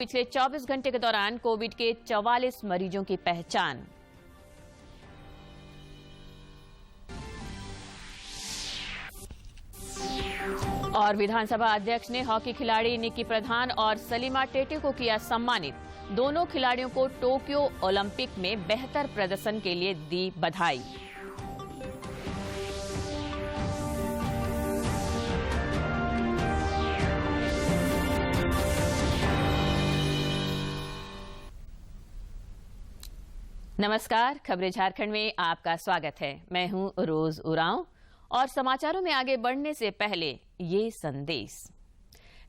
पिछले 24 घंटे के दौरान कोविड के 44 मरीजों की पहचान। और विधानसभा अध्यक्ष ने हॉकी खिलाड़ी निक्की प्रधान और सलीमा टेटे को किया सम्मानित। दोनों खिलाड़ियों को टोक्यो ओलंपिक में बेहतर प्रदर्शन के लिए दी बधाई। नमस्कार, खबरें झारखंड में आपका स्वागत है। मैं हूं रोज उरांव और समाचारों में आगे बढ़ने से पहले ये संदेश।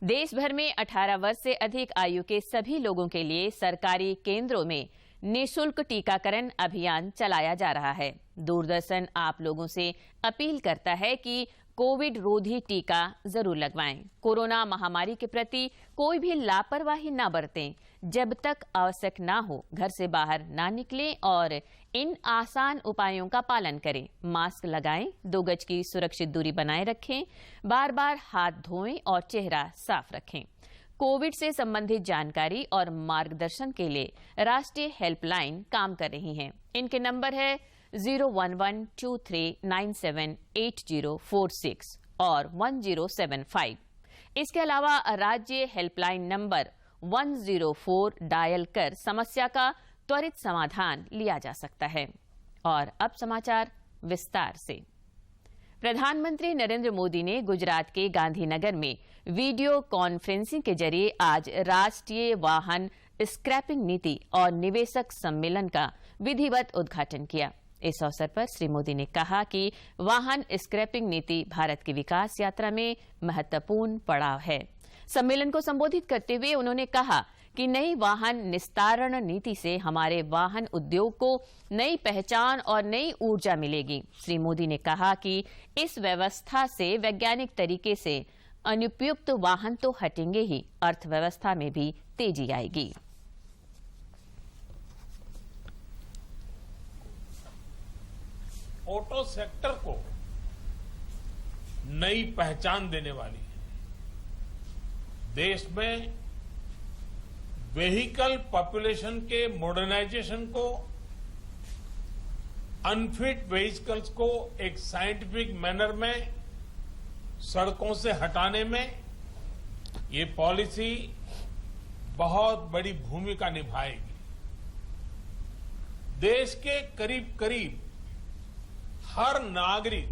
देश भर में 18 वर्ष से अधिक आयु के सभी लोगों के लिए सरकारी केंद्रों में निःशुल्क टीकाकरण अभियान चलाया जा रहा है। दूरदर्शन आप लोगों से अपील करता है कि कोविड रोधी टीका जरूर लगवाएं। कोरोना महामारी के प्रति कोई भी लापरवाही न बरतें। जब तक आवश्यक ना हो घर से बाहर ना निकलें और इन आसान उपायों का पालन करें। मास्क लगाएं, 2 गज की सुरक्षित दूरी बनाए रखें, बार बार हाथ धोएं और चेहरा साफ रखें। कोविड से संबंधित जानकारी और मार्गदर्शन के लिए राष्ट्रीय हेल्पलाइन काम कर रही है। इनके नंबर है 01123978046 और 1075। इसके अलावा राज्य हेल्पलाइन नंबर 104 डायल कर समस्या का त्वरित समाधान लिया जा सकता है। और अब समाचार विस्तार से। प्रधानमंत्री नरेंद्र मोदी ने गुजरात के गांधीनगर में वीडियो कॉन्फ्रेंसिंग के जरिए आज राष्ट्रीय वाहन स्क्रैपिंग नीति और निवेशक सम्मेलन का विधिवत उद्घाटन किया। इस अवसर पर श्री मोदी ने कहा कि वाहन स्क्रैपिंग नीति भारत की विकास यात्रा में महत्वपूर्ण पड़ाव है। सम्मेलन को संबोधित करते हुए उन्होंने कहा कि नई वाहन निस्तारण नीति से हमारे वाहन उद्योग को नई पहचान और नई ऊर्जा मिलेगी। श्री मोदी ने कहा कि इस व्यवस्था से वैज्ञानिक तरीके से अनुपयुक्त वाहन तो हटेंगे ही, अर्थव्यवस्था में भी तेजी आएगी। ऑटो सेक्टर को नई पहचान देने वाली है। देश में व्हीकल पॉपुलेशन के मॉडर्नाइजेशन को, अनफिट व्हीकल्स को एक साइंटिफिक मैनर में सड़कों से हटाने में ये पॉलिसी बहुत बड़ी भूमिका निभाएगी। देश के करीब करीब हर नागरिक,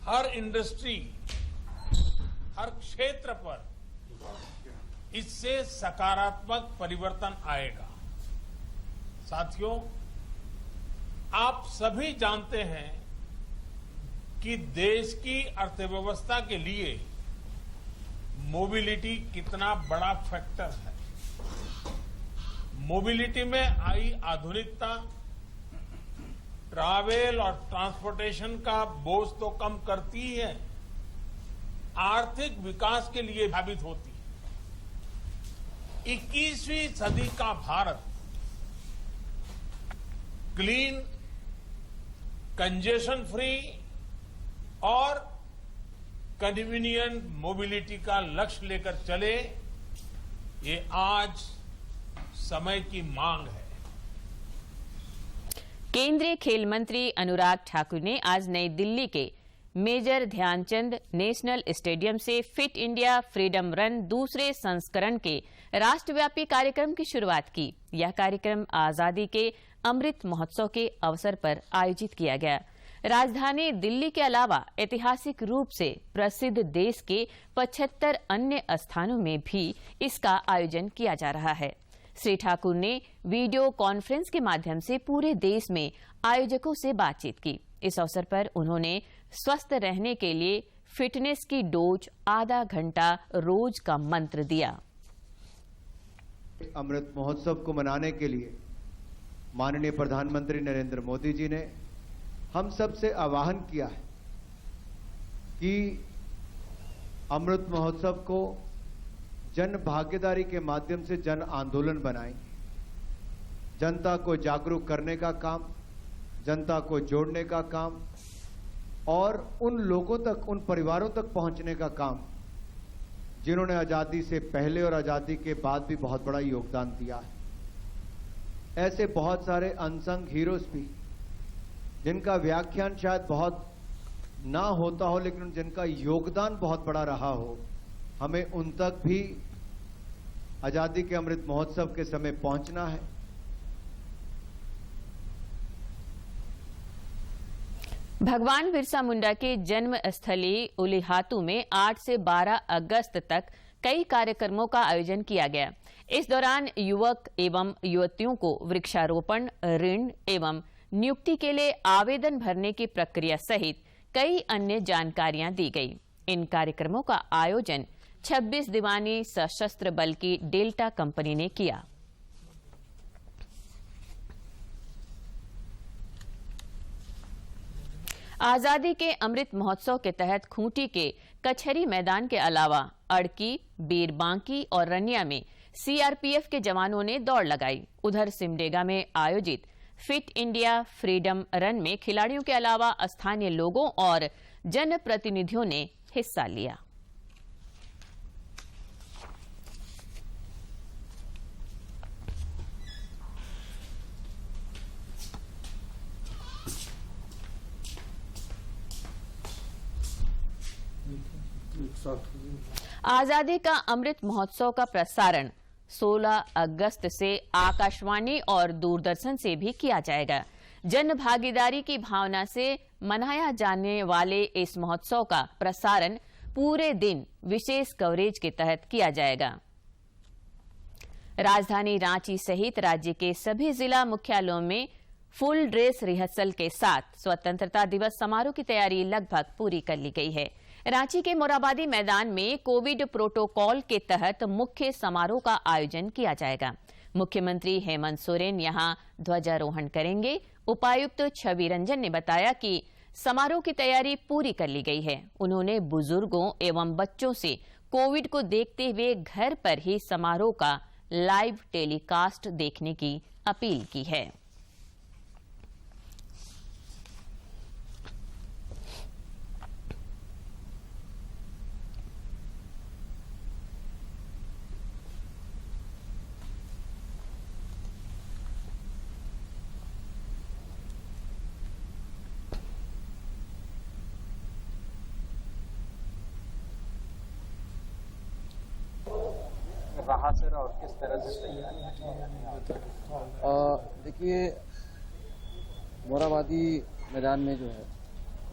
हर इंडस्ट्री, हर क्षेत्र पर इससे सकारात्मक परिवर्तन आएगा। साथियों, आप सभी जानते हैं कि देश की अर्थव्यवस्था के लिए मोबिलिटी कितना बड़ा फैक्टर है। मोबिलिटी में आई आधुनिकता ट्रैवल और ट्रांसपोर्टेशन का बोझ तो कम करती ही है, आर्थिक विकास के लिए साबित होती है। 21वीं सदी का भारत क्लीन, कंजेशन फ्री और कन्वीनियंट मोबिलिटी का लक्ष्य लेकर चले, ये आज समय की मांग है। केंद्रीय खेल मंत्री अनुराग ठाकुर ने आज नई दिल्ली के मेजर ध्यानचंद नेशनल स्टेडियम से फिट इंडिया फ्रीडम रन दूसरे संस्करण के राष्ट्रव्यापी कार्यक्रम की शुरुआत की। यह कार्यक्रम आजादी के अमृत महोत्सव के अवसर पर आयोजित किया गया। राजधानी दिल्ली के अलावा ऐतिहासिक रूप से प्रसिद्ध देश के 75 अन्य स्थानों में भी इसका आयोजन किया जा रहा है। श्री ठाकुर ने वीडियो कॉन्फ्रेंस के माध्यम से पूरे देश में आयोजकों से बातचीत की। इस अवसर पर उन्होंने स्वस्थ रहने के लिए फिटनेस की डोज आधा घंटा रोज का मंत्र दिया। अमृत महोत्सव को मनाने के लिए माननीय प्रधानमंत्री नरेंद्र मोदी जी ने हम सब से आह्वान किया है कि अमृत महोत्सव को जन भागीदारी के माध्यम से जन आंदोलन बनाएं। जनता को जागरूक करने का काम, जनता को जोड़ने का काम और उन लोगों तक, उन परिवारों तक पहुंचने का काम जिन्होंने आजादी से पहले और आजादी के बाद भी बहुत बड़ा योगदान दिया है। ऐसे बहुत सारे अनसंग हीरोज भी जिनका व्याख्यान शायद बहुत ना होता हो, लेकिन जिनका योगदान बहुत बड़ा रहा हो, हमें उन तक भी आजादी के अमृत महोत्सव के समय पहुंचना है। भगवान बिरसा मुंडा के जन्म स्थली उलिहातू में 8 से 12 अगस्त तक कई कार्यक्रमों का आयोजन किया गया। इस दौरान युवक एवं युवतियों को वृक्षारोपण, ऋण एवं नियुक्ति के लिए आवेदन भरने की प्रक्रिया सहित कई अन्य जानकारियां दी गई। इन कार्यक्रमों का आयोजन 26 दीवानी सशस्त्र बल की डेल्टा कंपनी ने किया। आजादी के अमृत महोत्सव के तहत खूंटी के कचहरी मैदान के अलावा अड़की, बीरबांकी और रनिया में सीआरपीएफ के जवानों ने दौड़ लगाई। उधर सिमडेगा में आयोजित फिट इंडिया फ्रीडम रन में खिलाड़ियों के अलावा स्थानीय लोगों और जनप्रतिनिधियों ने हिस्सा लिया। आजादी का अमृत महोत्सव का प्रसारण 16 अगस्त से आकाशवाणी और दूरदर्शन से भी किया जाएगा। जन भागीदारी की भावना से मनाया जाने वाले इस महोत्सव का प्रसारण पूरे दिन विशेष कवरेज के तहत किया जाएगा। राजधानी रांची सहित राज्य के सभी जिला मुख्यालयों में फुल ड्रेस रिहर्सल के साथ स्वतंत्रता दिवस समारोह की तैयारी लगभग पूरी कर ली गई है। रांची के मोराबादी मैदान में कोविड प्रोटोकॉल के तहत मुख्य समारोह का आयोजन किया जाएगा। मुख्यमंत्री हेमंत सोरेन यहां ध्वजारोहण करेंगे। उपायुक्त छवि रंजन ने बताया कि समारोह की तैयारी पूरी कर ली गई है। उन्होंने बुजुर्गों एवं बच्चों से कोविड को देखते हुए घर पर ही समारोह का लाइव टेलीकास्ट देखने की अपील की है। कहाँ से और किस तरह से तैयारी? देखिए, मोराबादी मैदान में जो है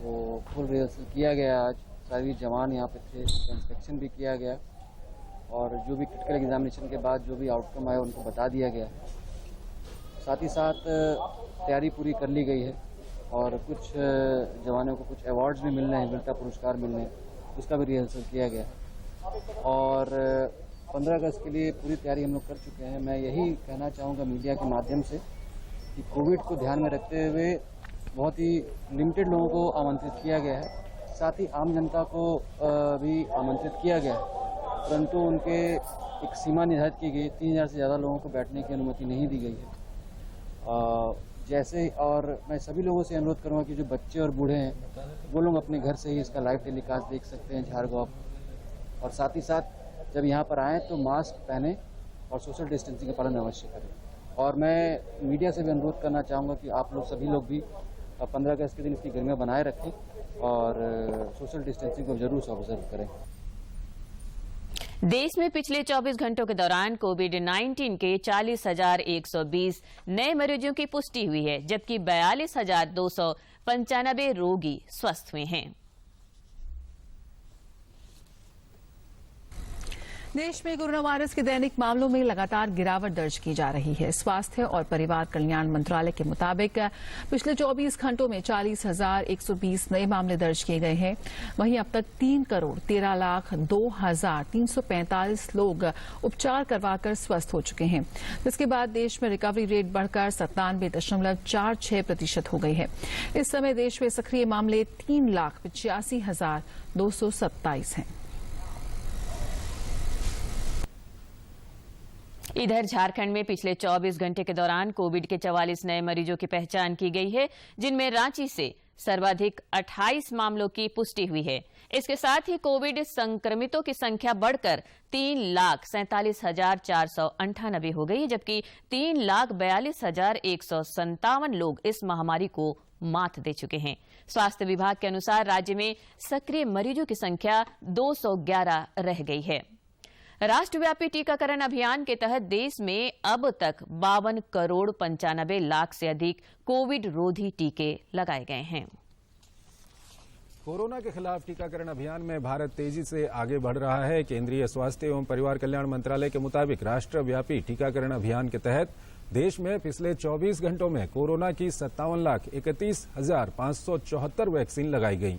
वो फुल रिहर्सल किया गया। आज सारे जवान यहाँ पे थे, इंस्पेक्शन भी किया गया और जो भी क्रिटिकल एग्जामिनेशन के बाद जो भी आउटकम आया उनको बता दिया गया। साथ ही साथ तैयारी पूरी कर ली गई है और कुछ जवानों को कुछ अवार्ड्स भी मिलने हैं, वीरता पुरस्कार मिलने हैं, उसका भी रिहर्सल किया गया। और 15 अगस्त के लिए पूरी तैयारी हम लोग कर चुके हैं। मैं यही कहना चाहूँगा मीडिया के माध्यम से कि कोविड को ध्यान में रखते हुए बहुत ही लिमिटेड लोगों को आमंत्रित किया गया है, साथ ही आम जनता को भी आमंत्रित किया गया है, परंतु उनके एक सीमा निर्धारित की गई। 3000 से ज़्यादा लोगों को बैठने की अनुमति नहीं दी गई है। जैसे और मैं सभी लोगों से अनुरोध करूँगा कि जो बच्चे और बूढ़े हैं वो लोग अपने घर से ही इसका लाइव टेलीकास्ट देख सकते हैं झारगांव। और साथ ही साथ जब यहाँ पर आएँ तो मास्क पहने और सोशल डिस्टेंसिंग का पालन अवश्य करें। और मैं मीडिया से भी अनुरोध करना चाहूँगा कि आप लोग सभी लोग भी 15 अगस्त के दिन इसकी गरिमा बनाए रखें और सोशल डिस्टेंसिंग को जरूर ऑब्जर्व करें। देश में पिछले 24 घंटों के दौरान कोविड-19 के 40,120 नए मरीजों की पुष्टि हुई है, जबकि 42,295 रोगी स्वस्थ हुए हैं। देश में कोरोना वायरस के दैनिक मामलों में लगातार गिरावट दर्ज की जा रही है। स्वास्थ्य और परिवार कल्याण मंत्रालय के मुताबिक पिछले 24 घंटों में 40,120 नए मामले दर्ज किए गए हैं। वहीं अब तक 3,13,02,345 लोग उपचार करवाकर स्वस्थ हो चुके हैं, जिसके बाद देश में रिकवरी रेट बढ़कर 97.46% हो गई है। इस समय देश में सक्रिय मामले 3,85,227 हैं। इधर झारखंड में पिछले 24 घंटे के दौरान कोविड के 44 नए मरीजों की पहचान की गई है, जिनमें रांची से सर्वाधिक 28 मामलों की पुष्टि हुई है। इसके साथ ही कोविड संक्रमितों की संख्या बढ़कर 3,47,498 हो गई, जबकि 3,42,157 लोग इस महामारी को मात दे चुके हैं। स्वास्थ्य विभाग के अनुसार राज्य में सक्रिय मरीजों की संख्या 211 रह गई है। राष्ट्रव्यापी टीकाकरण अभियान के तहत देश में अब तक 52 करोड़ 95 लाख से अधिक कोविड रोधी टीके लगाए गए हैं। कोरोना के खिलाफ टीकाकरण अभियान में भारत तेजी से आगे बढ़ रहा है। केंद्रीय स्वास्थ्य एवं परिवार कल्याण मंत्रालय के मुताबिक राष्ट्रव्यापी टीकाकरण अभियान के तहत देश में पिछले 24 घंटों में कोरोना की 57,31,574 वैक्सीन लगाई गई,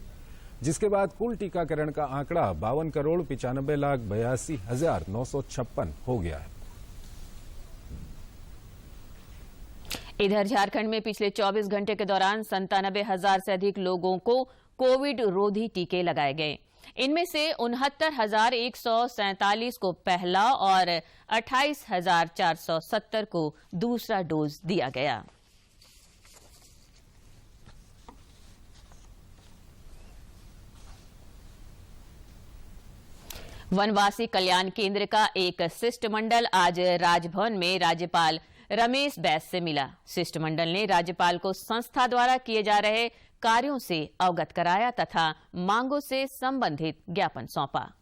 जिसके बाद कुल टीकाकरण का आंकड़ा 52 करोड़ 95,82,956 हो गया है। इधर झारखंड में पिछले 24 घंटे के दौरान 97,000 से अधिक लोगों को कोविड रोधी टीके लगाए गए। इनमें से 69,147 को पहला और 28,470 को दूसरा डोज दिया गया। वनवासी कल्याण केंद्र का एक शिष्टमंडल आज राजभवन में राज्यपाल रमेश बैस से मिला। शिष्टमंडल ने राज्यपाल को संस्था द्वारा किए जा रहे कार्यों से अवगत कराया तथा मांगों से संबंधित ज्ञापन सौंपा।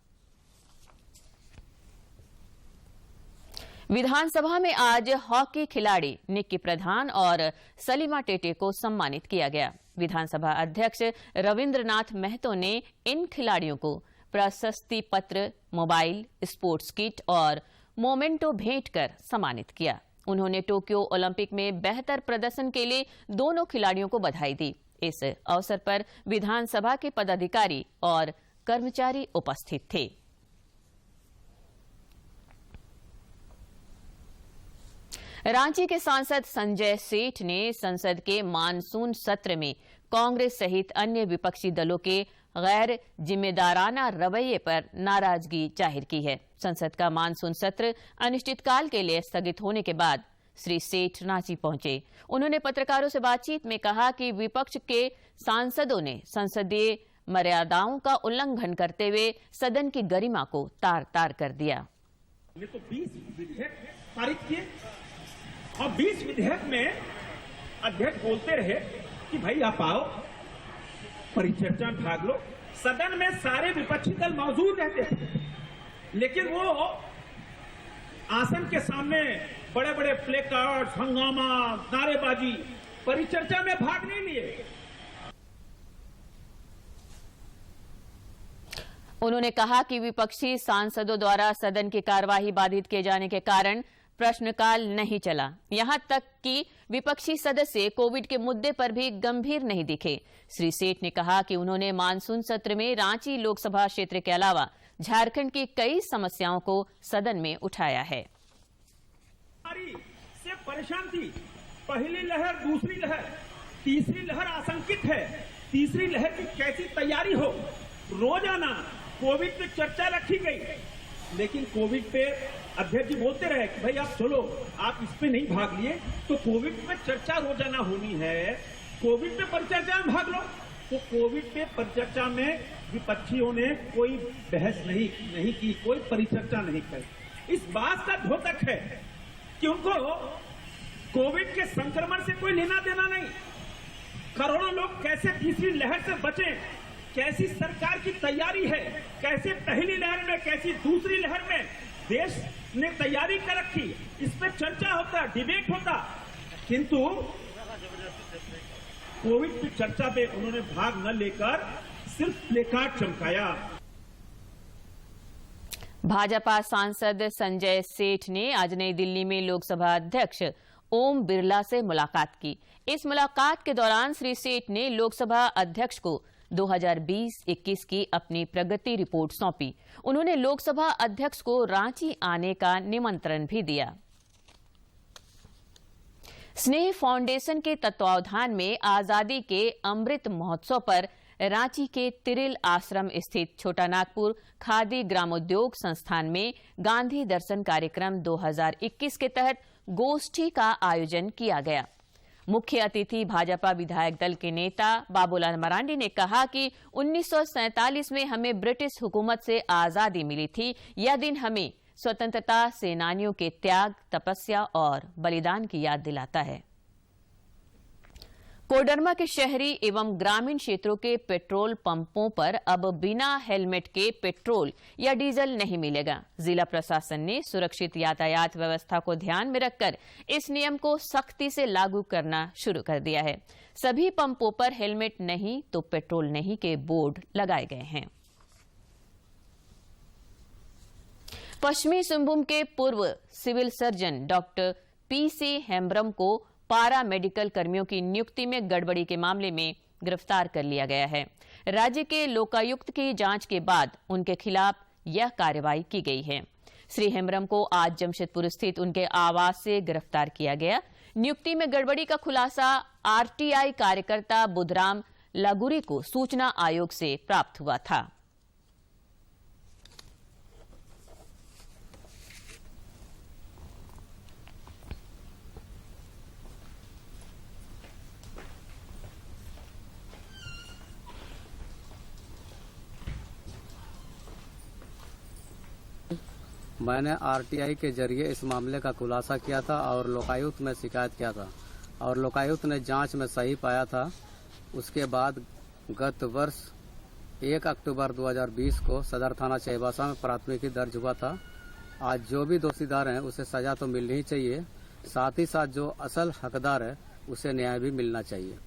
विधानसभा में आज हॉकी खिलाड़ी निक्की प्रधान और सलीमा टेटे को सम्मानित किया गया। विधानसभा अध्यक्ष रविंद्रनाथ महतो ने इन खिलाड़ियों को प्रशस्ति पत्र, मोबाइल, स्पोर्ट्स किट और मोमेंटो भेंट कर सम्मानित किया। उन्होंने टोक्यो ओलंपिक में बेहतर प्रदर्शन के लिए दोनों खिलाड़ियों को बधाई दी। इस अवसर पर विधानसभा के पदाधिकारी और कर्मचारी उपस्थित थे। रांची के सांसद संजय सेठ ने संसद के मानसून सत्र में कांग्रेस सहित अन्य विपक्षी दलों के गैर जिम्मेदाराना रवैये पर नाराजगी जाहिर की है। संसद का मानसून सत्र अनिश्चितकाल के लिए स्थगित होने के बाद श्री सेठ रांची पहुंचे। उन्होंने पत्रकारों से बातचीत में कहा कि विपक्ष के सांसदों ने संसदीय मर्यादाओं का उल्लंघन करते हुए सदन की गरिमा को तार-तार कर दिया। ये तो 20 विधेयक पारित किए और 20 विधेयक में अध्यक्ष बोलते रहे कि भाई आप आओ, परिचर्चा में भाग लो। सदन में सारे विपक्षी दल मौजूद रहते थे, लेकिन वो आसन के सामने बड़े बड़े प्ले कार्ड, हंगामा, नारेबाजी, परिचर्चा में भाग नहीं लिए। उन्होंने कहा कि विपक्षी सांसदों द्वारा सदन की कार्यवाही बाधित किए जाने के कारण प्रश्नकाल नहीं चला। यहां तक कि विपक्षी सदस्य कोविड के मुद्दे पर भी गंभीर नहीं दिखे। श्री सेठ ने कहा कि उन्होंने मानसून सत्र में रांची लोकसभा क्षेत्र के अलावा झारखंड की कई समस्याओं को सदन में उठाया है। से परेशान थी, पहली लहर, दूसरी लहर, तीसरी लहर आशंकित है। तीसरी लहर की कैसी तैयारी हो, रोजाना कोविड पे चर्चा रखी गई, लेकिन कोविड पे अध्यक्ष जी बोलते रहे कि भाई आप चलो, आप इस पे नहीं भाग लिए तो कोविड पे चर्चा रोजाना होनी है, कोविड पे परिचर्चा में भाग लो। तो कोविड पे परिचर्चा में विपक्षियों ने कोई बहस नहीं की, कोई परिचर्चा नहीं की। इस बात का द्योतक है कि उनको कोविड के संक्रमण से कोई लेना देना नहीं। करोड़ों लोग कैसे तीसरी लहर से बचें, कैसी सरकार की तैयारी है, कैसे पहली लहर में, कैसी दूसरी लहर में देश ने तैयारी कर रखी, इस पर चर्चा होता, डिबेट होता, किंतु कोविड की चर्चा पे उन्होंने भाग न लेकर सिर्फ प्लेकार्ड चमकाया। भाजपा सांसद संजय सेठ ने आज नई दिल्ली में लोकसभा अध्यक्ष ओम बिरला से मुलाकात की। इस मुलाकात के दौरान श्री सेठ ने लोकसभा अध्यक्ष को 2020-21 की अपनी प्रगति रिपोर्ट सौंपी। उन्होंने लोकसभा अध्यक्ष को रांची आने का निमंत्रण भी दिया। स्नेह फाउंडेशन के तत्वावधान में आजादी के अमृत महोत्सव पर रांची के तिरिल आश्रम स्थित छोटा नागपुर खादी ग्रामोद्योग संस्थान में गांधी दर्शन कार्यक्रम 2021 के तहत गोष्ठी का आयोजन किया गया। मुख्य अतिथि भाजपा विधायक दल के नेता बाबूलाल मरांडी ने कहा कि 1947 में हमें ब्रिटिश हुकूमत से आजादी मिली थी। यह दिन हमें स्वतंत्रता सेनानियों के त्याग, तपस्या और बलिदान की याद दिलाता है। कोडरमा के शहरी एवं ग्रामीण क्षेत्रों के पेट्रोल पंपों पर अब बिना हेलमेट के पेट्रोल या डीजल नहीं मिलेगा। जिला प्रशासन ने सुरक्षित यातायात व्यवस्था को ध्यान में रखकर इस नियम को सख्ती से लागू करना शुरू कर दिया है। सभी पंपों पर हेलमेट नहीं तो पेट्रोल नहीं के बोर्ड लगाए गए हैं। पश्चिमी सिंहभूम के पूर्व civil surgeon doctor PC Hembram को पारा मेडिकल कर्मियों की नियुक्ति में गड़बड़ी के मामले में गिरफ्तार कर लिया गया है। राज्य के लोकायुक्त की जांच के बाद उनके खिलाफ यह कार्रवाई की गई है। श्री हेम्ब्रम को आज जमशेदपुर स्थित उनके आवास से गिरफ्तार किया गया। नियुक्ति में गड़बड़ी का खुलासा आरटीआई कार्यकर्ता बुधराम लागुरी को सूचना आयोग से प्राप्त हुआ था। मैंने आरटीआई के जरिए इस मामले का खुलासा किया था और लोकायुक्त में शिकायत किया था और लोकायुक्त ने जांच में सही पाया था। उसके बाद गत वर्ष 1 अक्टूबर 2020 को सदर थाना चाईबासा में प्राथमिकी दर्ज हुआ था। आज जो भी दोषीदार हैं उसे सजा तो मिलनी ही चाहिए, साथ ही साथ जो असल हकदार है उसे न्याय भी मिलना चाहिए।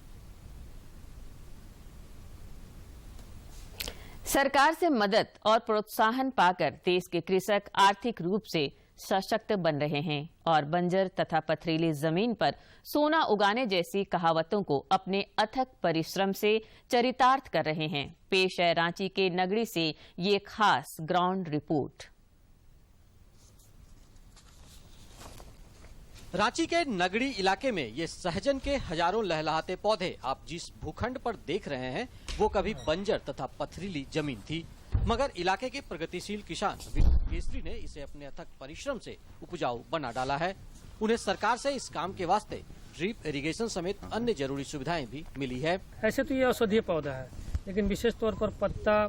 सरकार से मदद और प्रोत्साहन पाकर देश के कृषक आर्थिक रूप से सशक्त बन रहे हैं और बंजर तथा पथरीली जमीन पर सोना उगाने जैसी कहावतों को अपने अथक परिश्रम से चरितार्थ कर रहे हैं। पेश है रांची के नगड़ी से ये खास ग्राउंड रिपोर्ट। रांची के नगड़ी इलाके में ये सहजन के हजारों लहलहाते पौधे आप जिस भूखंड पर देख रहे हैं वो कभी बंजर तथा पथरीली जमीन थी, मगर इलाके के प्रगतिशील किसान विनोद केसरी ने इसे अपने अथक परिश्रम से उपजाऊ बना डाला है। उन्हें सरकार से इस काम के वास्ते ड्रिप इरिगेशन समेत अन्य जरूरी सुविधाएं भी मिली है। ऐसे तो ये औषधीय पौधा है, लेकिन विशेष तौर पर पत्ता,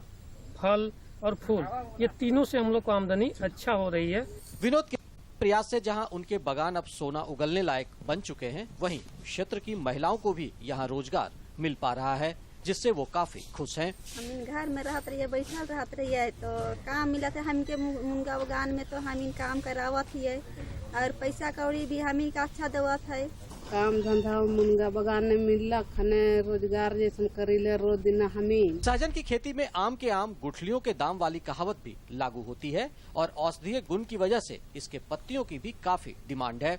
फल और फूल, ये तीनों से हम लोग को आमदनी अच्छा हो रही है। विनोद के प्रयास से जहां उनके बागान अब सोना उगलने लायक बन चुके हैं, वहीं क्षेत्र की महिलाओं को भी यहां रोजगार मिल पा रहा है, जिससे वो काफी खुश हैं। हम घर में रहत रहिए, बैठल रहत रहिए तो काम मिलत है हमके मुनगा बागान में, तो हम काम करावत हिए और पैसा कौड़ी भी हमी का अच्छा देवत है। काम धंधा मुनगा बगान में मिलक हने रोजगार जैसे करीले रोज दिन हमें। सहजन की खेती में आम के आम गुठलियों के दाम वाली कहावत भी लागू होती है और औषधीय गुण की वजह से इसके पत्तियों की भी काफी डिमांड है।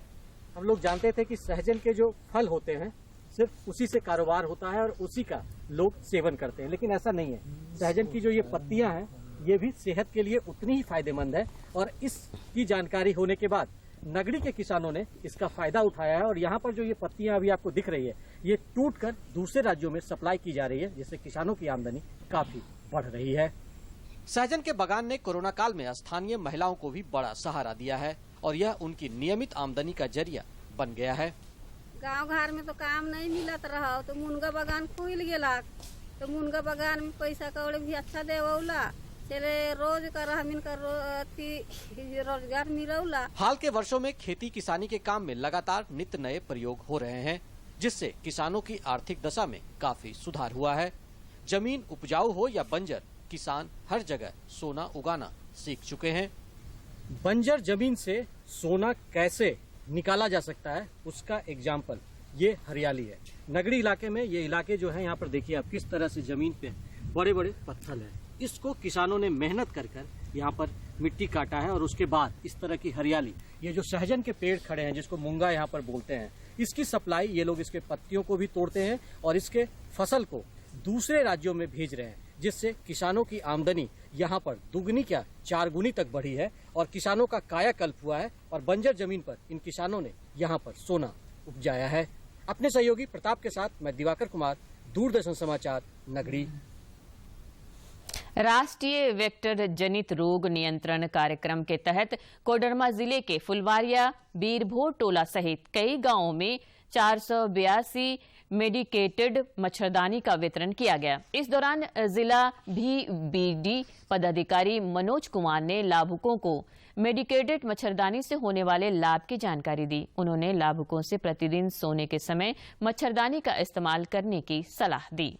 हम लोग जानते थे कि सहजन के जो फल होते हैं सिर्फ उसी से कारोबार होता है और उसी का लोग सेवन करते हैं, लेकिन ऐसा नहीं है। सहजन की जो ये पत्तियां हैं ये भी सेहत के लिए उतनी ही फायदेमंद है और इसकी जानकारी होने के बाद नगड़ी के किसानों ने इसका फायदा उठाया है और यहाँ पर जो ये पत्तियां अभी आपको दिख रही है ये टूटकर दूसरे राज्यों में सप्लाई की जा रही है, जिससे किसानों की आमदनी काफी बढ़ रही है। सहजन के बागान ने कोरोना काल में स्थानीय महिलाओं को भी बड़ा सहारा दिया है और यह उनकी नियमित आमदनी का जरिया बन गया है। गांव घर में तो काम नहीं मिलत रहा तो मुनगा बागान खुल गया, तो मुनगा बागान में पैसा कौड़ी भी अच्छा देवला, चले रोज कर रोजगार मिलौला। हाल के वर्षों में खेती किसानी के काम में लगातार नित्य नए प्रयोग हो रहे हैं, जिससे किसानों की आर्थिक दशा में काफी सुधार हुआ है। जमीन उपजाऊ हो या बंजर, किसान हर जगह सोना उगाना सीख चुके हैं। बंजर जमीन से सोना कैसे निकाला जा सकता है उसका एग्जाम्पल ये हरियाली है। नगड़ी इलाके में ये इलाके जो है यहाँ पर देखिए आप किस तरह से जमीन पे बड़े बड़े पत्थर है। इसको किसानों ने मेहनत कर यहाँ पर मिट्टी काटा है और उसके बाद इस तरह की हरियाली, ये जो सहजन के पेड़ खड़े हैं जिसको मुंगा यहाँ पर बोलते हैं, इसकी सप्लाई ये लोग इसके पत्तियों को भी तोड़ते हैं और इसके फसल को दूसरे राज्यों में भेज रहे हैं, जिससे किसानों की आमदनी यहाँ पर दुगनी क्या 4 गुनी तक बढ़ी है और किसानों का कायाकल्प हुआ है और बंजर जमीन पर इन किसानों ने यहाँ पर सोना उपजाया है। अपने सहयोगी प्रताप के साथ मैं दिवाकर कुमार, दूरदर्शन समाचार, नगरी। राष्ट्रीय वेक्टर जनित रोग नियंत्रण कार्यक्रम के तहत कोडरमा जिले के फुलवारिया, बीरभोर टोला सहित कई गांवों में 482 मेडिकेटेड मच्छरदानी का वितरण किया गया। इस दौरान जिला VBD पदाधिकारी मनोज कुमार ने लाभुकों को मेडिकेटेड मच्छरदानी से होने वाले लाभ की जानकारी दी। उन्होंने लाभुकों से प्रतिदिन सोने के समय मच्छरदानी का इस्तेमाल करने की सलाह दी।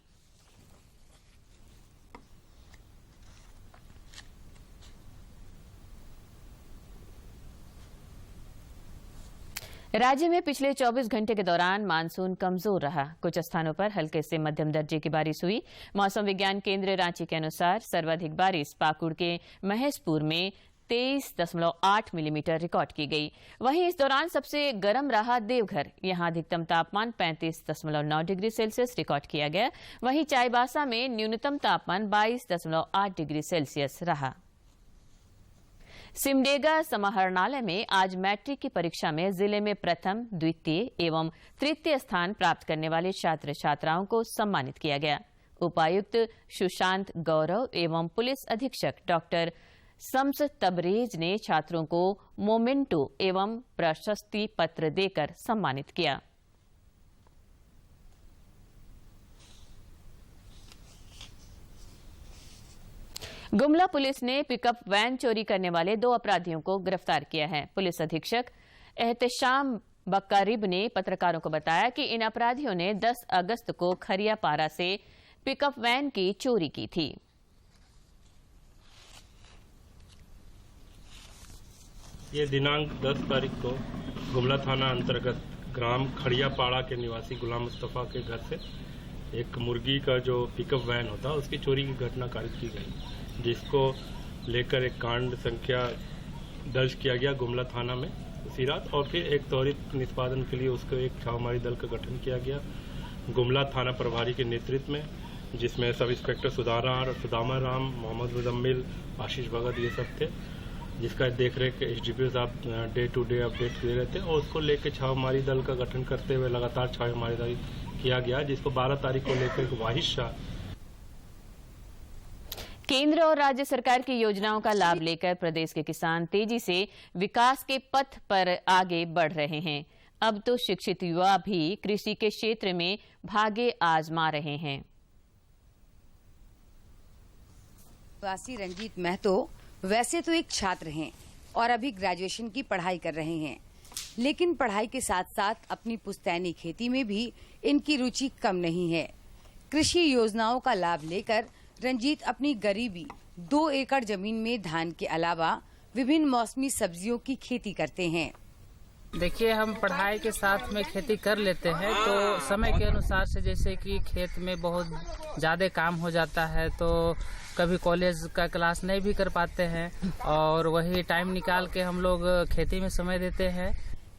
राज्य में पिछले 24 घंटे के दौरान मानसून कमजोर रहा। कुछ स्थानों पर हल्के से मध्यम दर्जे की बारिश हुई। मौसम विज्ञान केंद्र रांची के अनुसार सर्वाधिक बारिश पाकुड़ के महेशपुर में 23.8 मिलीमीटर रिकॉर्ड की गई। वहीं इस दौरान सबसे गर्म रहा देवघर। यहां अधिकतम तापमान 35.9 डिग्री सेल्सियस रिकॉर्ड किया गया। वहीं चाईबासा में न्यूनतम तापमान 22.8 डिग्री सेल्सियस रहा। सिमडेगा समाहरणालय में आज मैट्रिक की परीक्षा में जिले में प्रथम, द्वितीय एवं तृतीय स्थान प्राप्त करने वाले छात्र छात्राओं को सम्मानित किया गया। उपायुक्त सुशांत गौरव एवं पुलिस अधीक्षक डॉक्टर शम्स तबरेज ने छात्रों को मोमेंटो एवं प्रशस्ति पत्र देकर सम्मानित किया। गुमला पुलिस ने पिकअप वैन चोरी करने वाले 2 अपराधियों को गिरफ्तार किया है। पुलिस अधीक्षक एहतेशाम बक्कारिब ने पत्रकारों को बताया कि इन अपराधियों ने 10 अगस्त को खरियापारा से पिकअप वैन की चोरी की थी। ये दिनांक 10 तारीख को गुमला थाना अंतर्गत ग्राम खड़ियापाड़ा के निवासी गुलाम मुस्तफा के घर से एक मुर्गी का जो पिकअप वैन होता है उसकी चोरी की घटना कारित की गई, जिसको लेकर एक कांड संख्या दर्ज किया गया गुमला थाना में उसी रात। और फिर एक त्वरित निष्पादन के लिए उसको एक छावमारी दल का गठन किया गया गुमला थाना प्रभारी के नेतृत्व में, जिसमें सब इंस्पेक्टर सुदामा राम, मोहम्मद मुजम्मिल, आशीष भगत ये सब थे, जिसका देखरेख SDPO साहब डे टू डे अपडेट दे रहे थे। और उसको लेकर छावमारी दल का गठन करते हुए लगातार छावमारी किया गया, जिसको 12 तारीख को लेकर वाहिद शाह। केंद्र और राज्य सरकार की योजनाओं का लाभ लेकर प्रदेश के किसान तेजी से विकास के पथ पर आगे बढ़ रहे हैं। अब तो शिक्षित युवा भी कृषि के क्षेत्र में भाग्य आजमा रहे हैं। निवासी रंजीत महतो वैसे तो एक छात्र हैं और अभी ग्रेजुएशन की पढ़ाई कर रहे हैं, लेकिन पढ़ाई के साथ साथ अपनी पुश्तैनी खेती में भी इनकी रुचि कम नहीं है। कृषि योजनाओं का लाभ लेकर रंजीत अपनी गरीबी 2 एकड़ जमीन में धान के अलावा विभिन्न मौसमी सब्जियों की खेती करते हैं। देखिए, हम पढ़ाई के साथ में खेती कर लेते हैं तो समय के अनुसार से, जैसे कि खेत में बहुत ज़्यादा काम हो जाता है तो कभी कॉलेज का क्लास नहीं भी कर पाते हैं और वही टाइम निकाल के हम लोग खेती में समय देते हैं।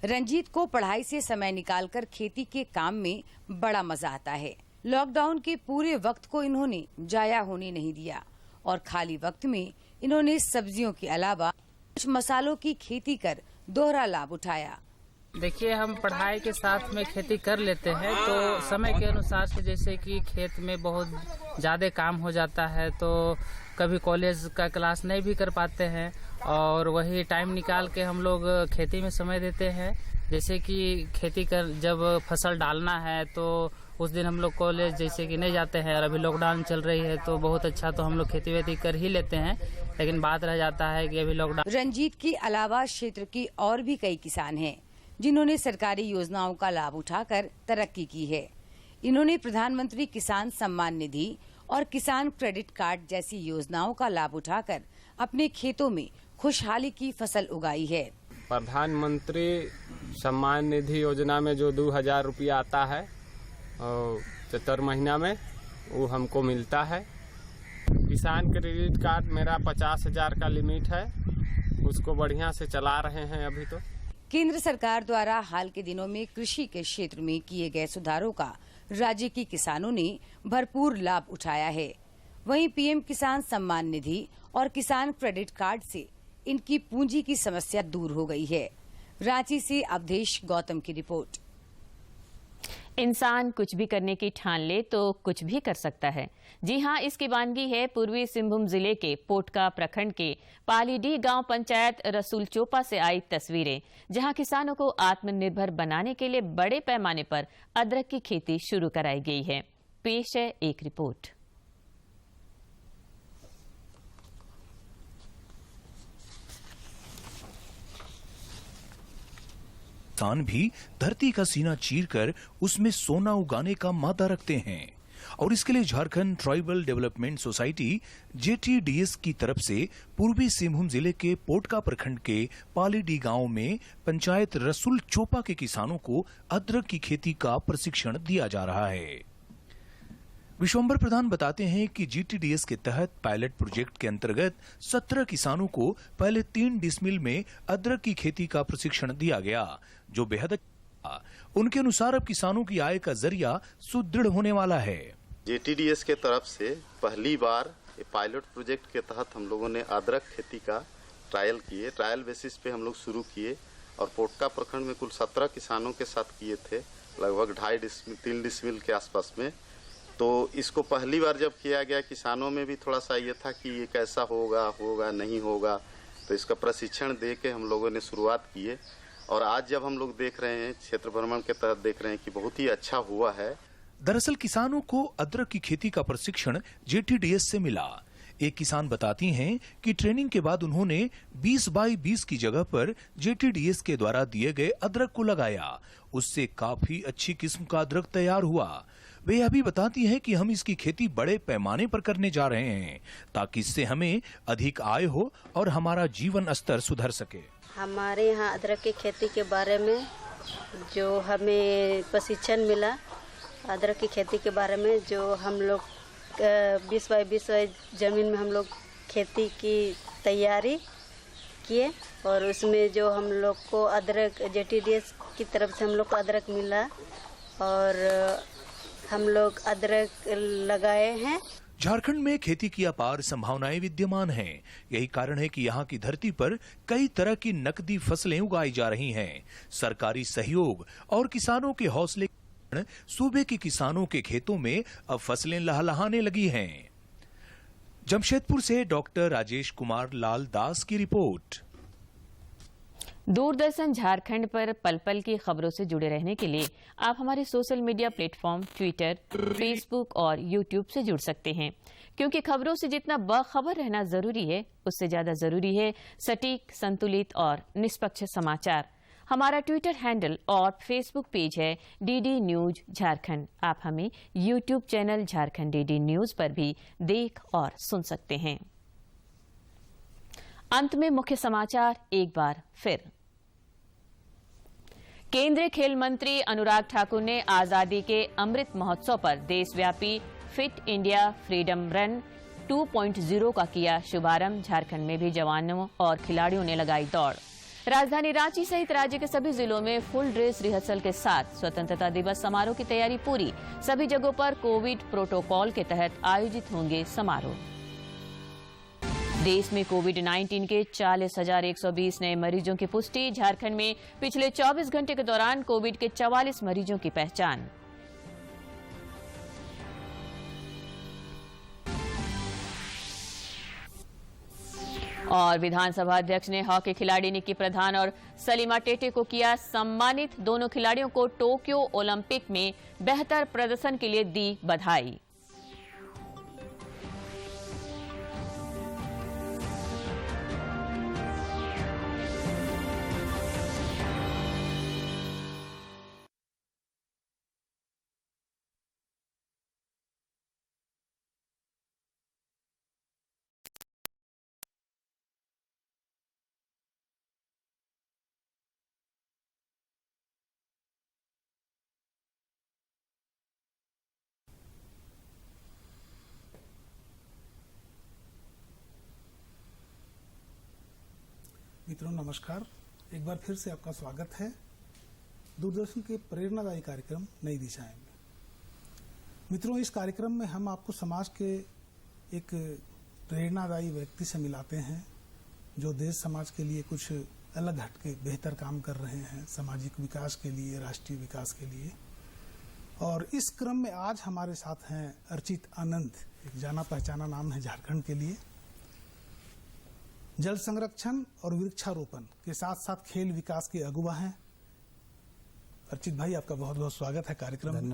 रंजीत को पढ़ाई से समय निकालकर खेती के काम में बड़ा मजा आता है। लॉकडाउन के पूरे वक्त को इन्होंने जाया होने नहीं दिया और खाली वक्त में इन्होंने सब्जियों के अलावा कुछ मसालों की खेती कर दोहरा लाभ उठाया। देखिए, हम पढ़ाई के साथ में खेती कर लेते हैं तो समय के अनुसार से, जैसे कि खेत में बहुत ज़्यादा काम हो जाता है तो कभी कॉलेज का क्लास नहीं भी कर पाते हैं और वही टाइम निकाल के हम लोग खेती में समय देते हैं। जैसे कि खेती कर जब फसल डालना है तो उस दिन हम लोग कॉलेज जैसे कि नहीं जाते हैं और अभी लॉकडाउन चल रही है तो बहुत अच्छा तो हम लोग खेती वेती कर ही लेते हैं, लेकिन बात रह जाता है कि अभी लॉकडाउन। रंजीत के अलावा क्षेत्र के और भी कई किसान हैं जिन्होंने सरकारी योजनाओं का लाभ उठाकर तरक्की की है। इन्होंने प्रधानमंत्री किसान सम्मान निधि और किसान क्रेडिट कार्ड जैसी योजनाओं का लाभ उठाकर अपने खेतों में खुशहाली की फसल उगाई है। प्रधानमंत्री सम्मान निधि योजना में जो 2000 रुपया आता है और 4 महीना में वो हमको मिलता है। किसान क्रेडिट कार्ड मेरा 50,000 का लिमिट है, उसको बढ़िया से चला रहे हैं अभी तो। केंद्र सरकार द्वारा हाल के दिनों में कृषि के क्षेत्र में किए गए सुधारों का राज्य के किसानों ने भरपूर लाभ उठाया है। वहीं पीएम किसान सम्मान निधि और किसान क्रेडिट कार्ड से इनकी पूंजी की समस्या दूर हो गई है। रांची से अवधेश गौतम की रिपोर्ट। इंसान कुछ भी करने की ठान ले तो कुछ भी कर सकता है। जी हां, इसकी वानगी है पूर्वी सिंहभूम जिले के पोटका प्रखंड के पालीडीह गांव पंचायत रसूल चोपा से आई तस्वीरें, जहां किसानों को आत्मनिर्भर बनाने के लिए बड़े पैमाने पर अदरक की खेती शुरू कराई गई है। पेश है एक रिपोर्ट। किसान भी धरती का सीना चीरकर उसमें सोना उगाने का मादा रखते हैं और इसके लिए Jharkhand tribal development society JTDS की तरफ से पूर्वी सिंहभूम जिले के पोटका प्रखंड के पालीडीह गांव में पंचायत रसूल चोपा के किसानों को अदरक की खेती का प्रशिक्षण दिया जा रहा है। विश्वंभर प्रधान बताते हैं कि JTDS के तहत पायलट प्रोजेक्ट के अंतर्गत 17 किसानों को पहले 3 डिसमिल में अदरक की खेती का प्रशिक्षण दिया गया, जो बेहद अच्छा। उनके अनुसार अब किसानों की आय का जरिया सुदृढ़ होने वाला है। JTDS के तरफ से पहली बार पायलट प्रोजेक्ट के तहत हम लोगों ने अदरक खेती का ट्रायल बेसिस पे हम लोग शुरू किए और पोटका प्रखंड में कुल 17 किसानों के साथ किए थे, लगभग 2.5-3 डिसमिल के आसपास में। तो इसको पहली बार जब किया गया, किसानों में भी थोड़ा सा ये था कि ये कैसा होगा नहीं होगा, तो इसका प्रशिक्षण दे के हम लोगों ने शुरुआत किए और आज जब हम लोग देख रहे हैं, क्षेत्र भ्रमण के तहत देख रहे हैं कि बहुत ही अच्छा हुआ है। दरअसल किसानों को अदरक की खेती का प्रशिक्षण JTDS से मिला। एक किसान बताती हैं कि ट्रेनिंग के बाद उन्होंने 20 बाई 20 की जगह पर JTDS के द्वारा दिए गए अदरक को लगाया, उससे काफी अच्छी किस्म का अदरक तैयार हुआ। वे यह भी बताती हैं कि हम इसकी खेती बड़े पैमाने पर करने जा रहे हैं ताकि इससे हमें अधिक आय हो और हमारा जीवन स्तर सुधर सके। हमारे यहाँ अदरक की खेती के बारे में जो हमें प्रशिक्षण मिला, अदरक की खेती के बारे में जो हम लोग 20 बाई 20 जमीन में हम लोग खेती की तैयारी किए और उसमें जो हम लोग को अदरक JTDS की तरफ से हम लोग को अदरक मिला और हम लोग अदरक लगाए हैं। झारखंड में खेती की अपार संभावनाएं विद्यमान हैं। यही कारण है कि यहाँ की धरती पर कई तरह की नकदी फसलें उगाई जा रही हैं। सरकारी सहयोग और किसानों के हौसले के कारण सूबे के किसानों के खेतों में अब फसलें लहलहाने लगी हैं। जमशेदपुर से डॉक्टर राजेश कुमार लाल दास की रिपोर्ट। दूरदर्शन झारखंड पर पल पल की खबरों से जुड़े रहने के लिए आप हमारे social media platform Twitter, Facebook और यूट्यूब से जुड़ सकते हैं, क्योंकि खबरों से जितना बाखबर रहना जरूरी है, उससे ज्यादा जरूरी है सटीक, संतुलित और निष्पक्ष समाचार। हमारा ट्विटर हैंडल और फेसबुक पेज है DD न्यूज झारखंड। आप हमें YouTube channel Jharkhand DD news पर भी देख और सुन सकते हैं। अंत में मुख्य समाचार एक बार फिर। केंद्रीय खेल मंत्री अनुराग ठाकुर ने आजादी के अमृत महोत्सव पर देशव्यापी फिट इंडिया फ्रीडम रन 2.0 का किया शुभारंभ। झारखंड में भी जवानों और खिलाड़ियों ने लगाई दौड़। राजधानी रांची सहित राज्य के सभी जिलों में फुल ड्रेस रिहर्सल के साथ स्वतंत्रता दिवस समारोह की तैयारी पूरी। सभी जगहों पर कोविड प्रोटोकॉल के तहत आयोजित होंगे समारोह। देश में कोविड-19 के 40,120 नए मरीजों की पुष्टि। झारखंड में पिछले 24 घंटे के दौरान कोविड के 44 मरीजों की पहचान। और विधानसभा अध्यक्ष ने हॉकी खिलाड़ी निक्की प्रधान और सलीमा टेटे को किया सम्मानित। दोनों खिलाड़ियों को टोक्यो ओलंपिक में बेहतर प्रदर्शन के लिए दी बधाई। मित्रों नमस्कार, एक बार फिर से आपका स्वागत है दूरदर्शन के प्रेरणादायी कार्यक्रम नई दिशाएं में। मित्रों, इस कार्यक्रम में हम आपको समाज के एक प्रेरणादायी व्यक्ति से मिलाते हैं जो देश समाज के लिए कुछ अलग हटके बेहतर काम कर रहे हैं, सामाजिक विकास के लिए, राष्ट्रीय विकास के लिए। और इस क्रम में आज हमारे साथ हैं अर्चित आनंद, एक जाना पहचाना नाम है झारखंड के लिए। जल संरक्षण और वृक्षारोपण के साथ साथ खेल विकास के अगुवा हैं। अर्चित भाई, आपका बहुत बहुत स्वागत है कार्यक्रम में।